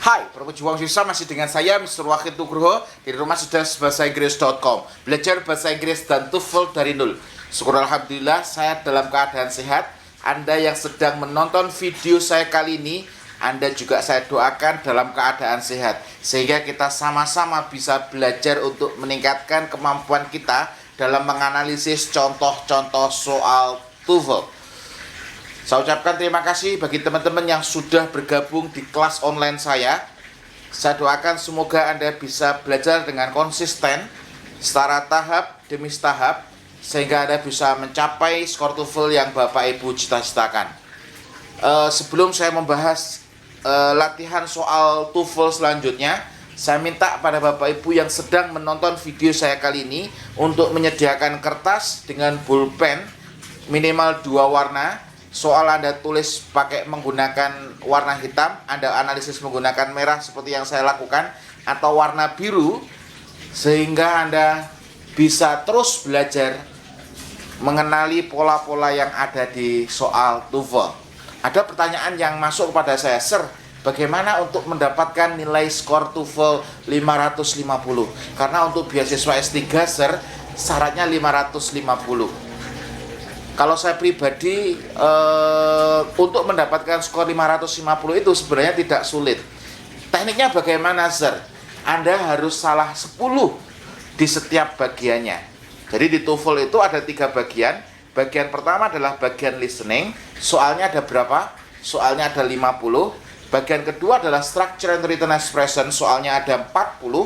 Hai, berjuang susah masih dengan saya Mr. Wahid Nugroho di rumah bahasa-inggris.com. Belajar bahasa Inggris dan TOEFL dari nol. Syukur alhamdulillah saya dalam keadaan sehat. Anda yang sedang menonton video saya kali ini, Anda juga saya doakan dalam keadaan sehat, sehingga kita sama-sama bisa belajar untuk meningkatkan kemampuan kita dalam menganalisis contoh-contoh soal TOEFL. Saya ucapkan terima kasih bagi teman-teman yang sudah bergabung di kelas online saya. Saya doakan semoga Anda bisa belajar dengan konsisten, secara tahap demi tahap, sehingga Anda bisa mencapai skor TOEFL yang Bapak Ibu cita-citakan. Sebelum saya membahas latihan soal TOEFL selanjutnya, saya minta pada Bapak Ibu yang sedang menonton video saya kali ini untuk menyediakan kertas dengan pulpen minimal 2 warna. Soal Anda tulis pakai menggunakan warna hitam, Anda analisis menggunakan merah seperti yang saya lakukan, atau warna biru, sehingga Anda bisa terus belajar mengenali pola-pola yang ada di soal TOEFL. Ada pertanyaan yang masuk kepada saya, Sir, bagaimana untuk mendapatkan nilai skor TOEFL 550? Karena untuk beasiswa S3, Sir, syaratnya 550. Kalau saya pribadi, untuk mendapatkan skor 550 itu sebenarnya tidak sulit. Tekniknya bagaimana, Sir? Anda harus salah 10 di setiap bagiannya. Jadi di TOEFL itu ada 3 bagian. Bagian pertama adalah bagian listening. Soalnya ada berapa? Soalnya ada 50. Bagian kedua adalah structure and written expression. Soalnya ada 40.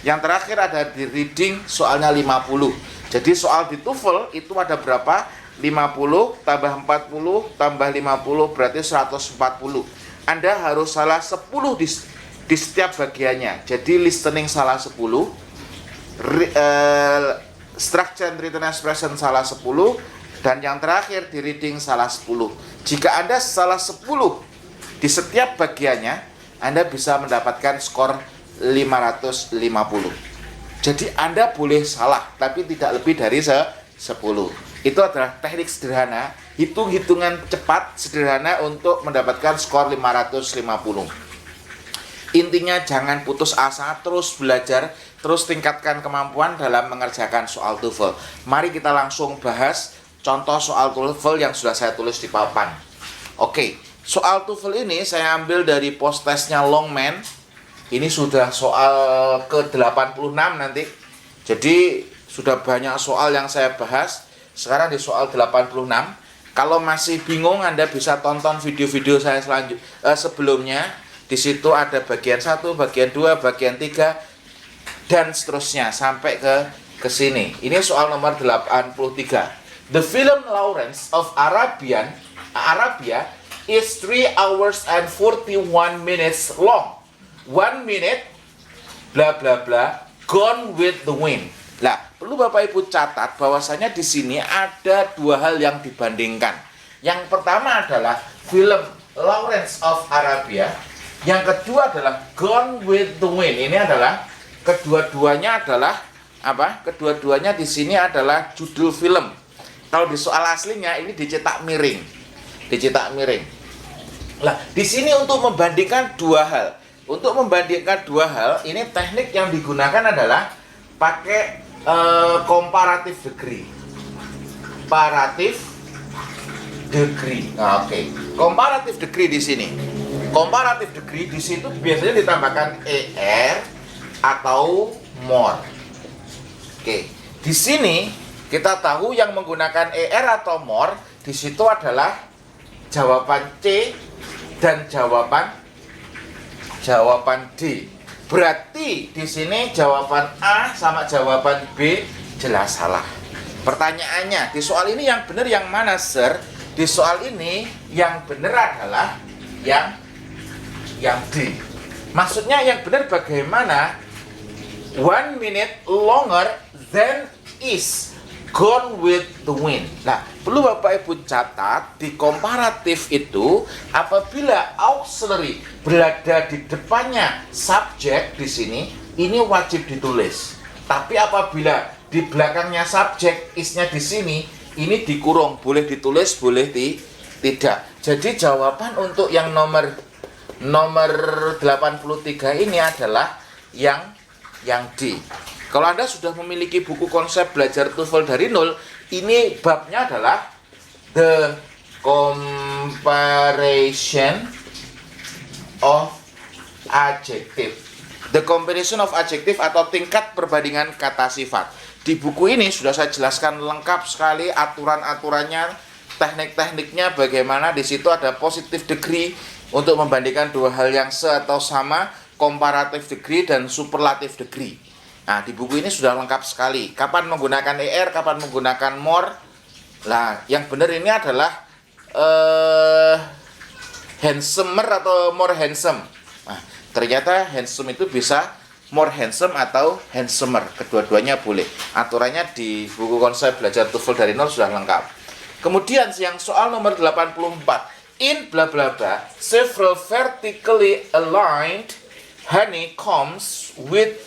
Yang terakhir ada di reading. Soalnya 50. Jadi soal di TOEFL itu ada berapa? 50 tambah 40 tambah 50 berarti 140. Anda harus salah 10 di setiap bagiannya. Jadi listening salah 10, structure and written expression salah 10, dan yang terakhir di reading salah 10. Jika Anda salah 10 di setiap bagiannya, Anda bisa mendapatkan skor 550. Jadi Anda boleh salah, tapi tidak lebih dari 10. Itu adalah teknik sederhana, hitung-hitungan cepat sederhana untuk mendapatkan skor 550. Intinya jangan putus asa, terus belajar, terus tingkatkan kemampuan dalam mengerjakan soal TOEFL. Mari kita langsung bahas contoh soal TOEFL yang sudah saya tulis di papan. Oke, soal TOEFL ini saya ambil dari post testnya Longman. Ini sudah soal ke-86 nanti. Jadi sudah banyak soal yang saya bahas. Sekarang di soal 86. Kalau masih bingung, Anda bisa tonton video-video saya sebelumnya. Di situ ada bagian 1, bagian 2, bagian 3, dan seterusnya sampai ke sini. Ini soal nomor 83. The film Lawrence of Arabia is 3 hours and 41 minutes long. 1 minute bla bla bla gone with the wind. Nah, perlu Bapak Ibu catat bahwasanya di sini ada 2 hal yang dibandingkan. Yang pertama adalah film Lawrence of Arabia. Yang kedua adalah Gone with the Wind. Ini adalah kedua-duanya adalah apa? Kedua-duanya di sini adalah judul film. Kalau di soal aslinya ini dicetak miring. Dicetak miring. Nah, di sini untuk membandingkan 2 hal. Untuk membandingkan 2 hal, ini teknik yang digunakan adalah pakai comparative degree. Comparative degree. Nah, oke. Comparative degree di sini. Comparative degree di situ biasanya ditambahkan ER atau more. Oke. Di sini kita tahu yang menggunakan ER atau more di situ adalah jawaban C dan jawaban D. Berarti di sini jawaban A sama jawaban B jelas salah. Pertanyaannya, di soal ini yang benar yang mana, Sir? Di soal ini yang benar adalah yang D. Maksudnya yang benar bagaimana? 1 minute longer than is gone with the wind. Nah, perlu Bapak Ibu catat di komparatif itu apabila auxiliary berada di depannya subjek di sini, ini wajib ditulis. Tapi apabila di belakangnya subjek isnya di sini, ini dikurung, boleh ditulis, boleh tidak. Jadi jawaban untuk yang nomor nomor 83 ini adalah yang D. Kalau Anda sudah memiliki buku konsep belajar TOEFL dari nol, ini babnya adalah the comparison of adjective. The comparison of adjective atau tingkat perbandingan kata sifat. Di buku ini sudah saya jelaskan lengkap sekali aturan-aturannya, teknik-tekniknya, bagaimana di situ ada positive degree untuk membandingkan dua hal yang atau sama, comparative degree dan superlative degree. Nah, di buku ini sudah lengkap sekali. Kapan menggunakan ER, kapan menggunakan more. Nah, yang benar ini adalah handsomer atau more handsome. Nah, ternyata handsome itu bisa more handsome atau handsomer. Kedua-duanya boleh. Aturannya di buku konsep belajar TOEFL dari nol sudah lengkap. Kemudian yang soal nomor 84. In bla bla bla, several vertically aligned honeycombs with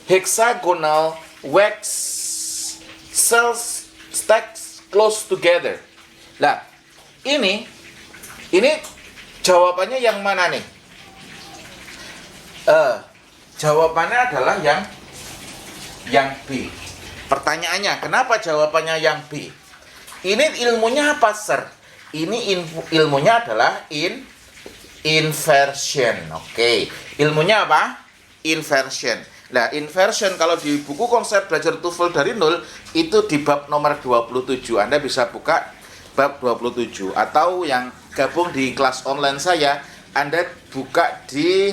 hexagonal wax cells stacked close together. Nah, ini jawabannya yang mana nih? Jawabannya adalah yang B. Pertanyaannya, kenapa jawabannya yang B? Ini ilmunya apa, Sir? Ini ilmunya adalah inversion. Oke. Ilmunya apa? Inversion. Nah, inversion kalau di buku konsep belajar TOEFL dari nol itu di bab nomor 27. Anda bisa buka bab 27 atau yang gabung di kelas online saya, Anda buka di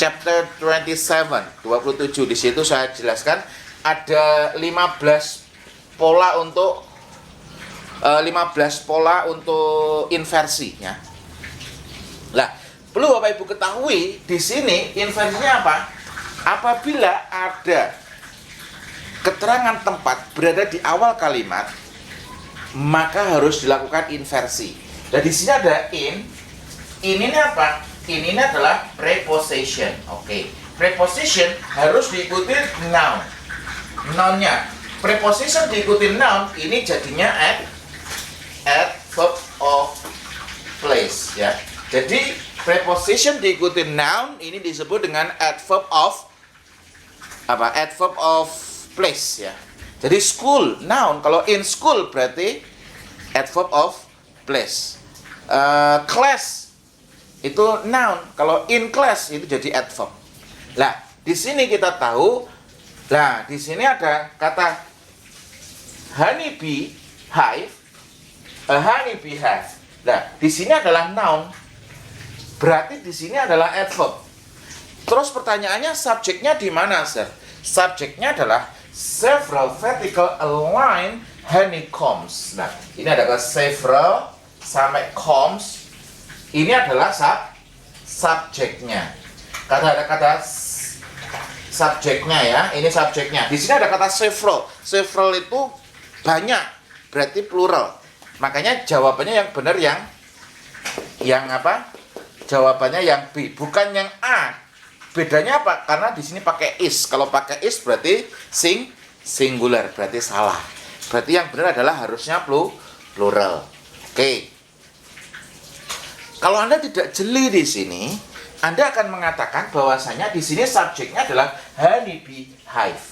chapter 27. Di situ saya jelaskan ada 15 pola untuk inversi ya. Lah, perlu Bapak Ibu ketahui di sini inversinya apa? Apabila ada keterangan tempat berada di awal kalimat, maka harus dilakukan inversi. Dan di sini ada ini apa? Ini adalah preposition. Oke. Preposition harus diikuti noun. Nounnya. Preposition diikuti noun, ini jadinya adverb of place ya. Jadi preposition diikuti noun, ini disebut dengan adverb of adverb of place ya. Jadi school noun, kalau in school berarti adverb of place. Class itu noun, kalau in class itu jadi adverb. Nah, di sini kita tahu, nah di sini ada kata honeybee hive, a honeybee hive. Nah, di sini adalah noun, berarti di sini adalah adverb. Terus pertanyaannya subjeknya di mana, Sir? Subjeknya adalah several vertical aligned honeycombs. Nah, ini ada kata several sampai combs. Ini adalah subjeknya. Ada kata subjeknya ya. Ini subjeknya. Di sini ada kata several. Several itu banyak, berarti plural. Makanya jawabannya yang benar yang apa? Jawabannya yang B, bukan yang A. Bedanya apa? Karena di sini pakai is. Kalau pakai is berarti singular, berarti salah. Berarti yang benar adalah harusnya plural. Oke. Kalau Anda tidak jeli di sini, Anda akan mengatakan bahwasanya di sini subjeknya adalah honeybee hive.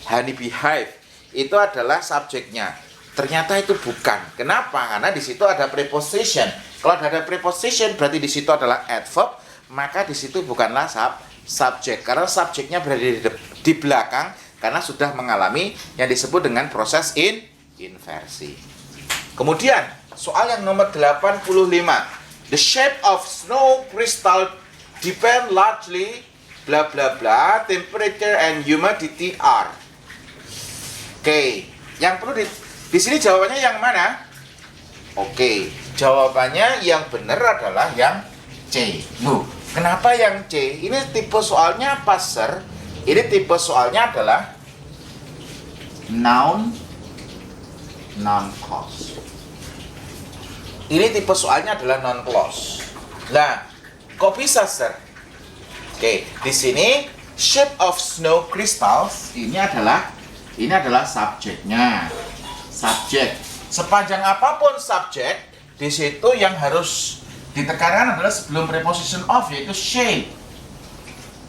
Honeybee hive itu adalah subjeknya. Ternyata itu bukan. Kenapa? Karena di situ ada preposition. Kalau ada preposition berarti di situ adalah adverb, maka di situ bukanlah subjek. Karena subjeknya berada di belakang karena sudah mengalami yang disebut dengan proses inversi. Kemudian, soal yang nomor 85. The shape of snow crystal depend largely bla bla bla temperature and humidity are. Oke, yang perlu di sini jawabannya yang mana? Oke, jawabannya yang benar adalah yang C. Kenapa yang C? Ini tipe soalnya apa, Sir? Ini tipe soalnya adalah noun non-clause. Ini tipe soalnya adalah non-clause. Nah, kok bisa, Sir? Oke, di sini shape of snow crystals ini adalah subjeknya. Subjek. Sepanjang apapun subjek, di situ yang harus Ditekankan adalah sebelum preposition of, yaitu shape.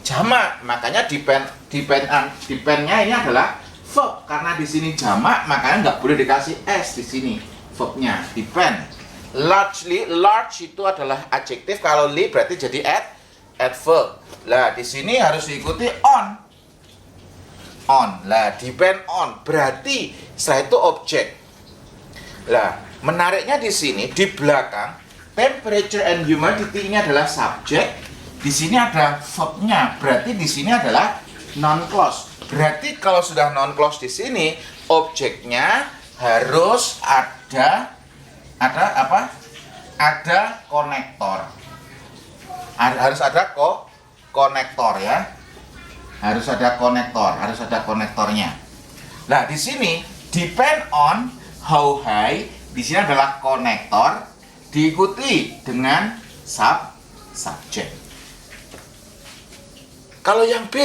Jamak, makanya depend-nya ini adalah verb. Karena di sini jamak, makanya nggak boleh dikasih s di sini. Verbnya depend. Largely, large itu adalah adjektif. Kalau li berarti jadi adverb. Lah di sini harus diikuti on. Lah depend on berarti setelah itu objek. Lah menariknya di sini di belakang temperature and humidity ini adalah subjek. Di sini ada verbnya, berarti di sini adalah non clause. Berarti kalau sudah non clause di sini, objeknya harus ada apa? Ada konektor. Harus ada konektor ya. Harus ada konektornya. Nah, di sini depend on how high, di sini adalah konektor diikuti dengan subject. Kalau yang B,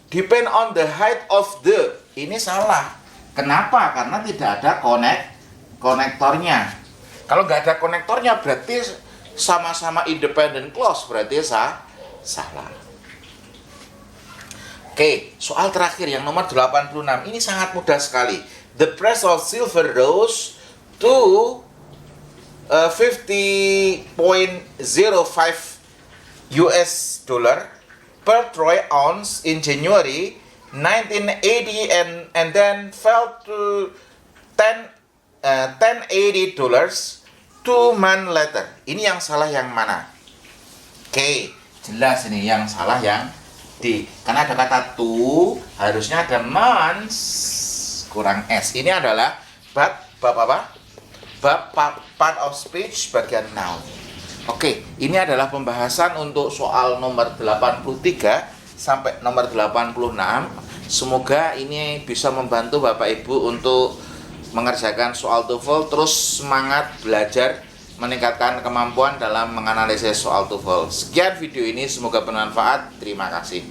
depend on the height of the, ini salah. Kenapa? Karena tidak ada konektornya. Kalau nggak ada konektornya berarti sama-sama independent clause, berarti salah. Oke, soal terakhir yang nomor 86. Ini sangat mudah sekali. The price of silver rose to 50.05 US dollar per troy ounce in January 1980 and then fell to $1080 2 months later. Ini yang salah yang mana? Oke, jelas ini yang salah yang D. Karena ada kata to, harusnya ada months kurang s. Ini adalah bab apa? Bab part of speech bagian noun. Oke, ini adalah pembahasan untuk soal nomor 83 sampai nomor 86. Semoga ini bisa membantu Bapak Ibu untuk mengerjakan soal TOEFL, terus semangat belajar, meningkatkan kemampuan dalam menganalisis soal TOEFL. Sekian video ini, semoga bermanfaat. Terima kasih.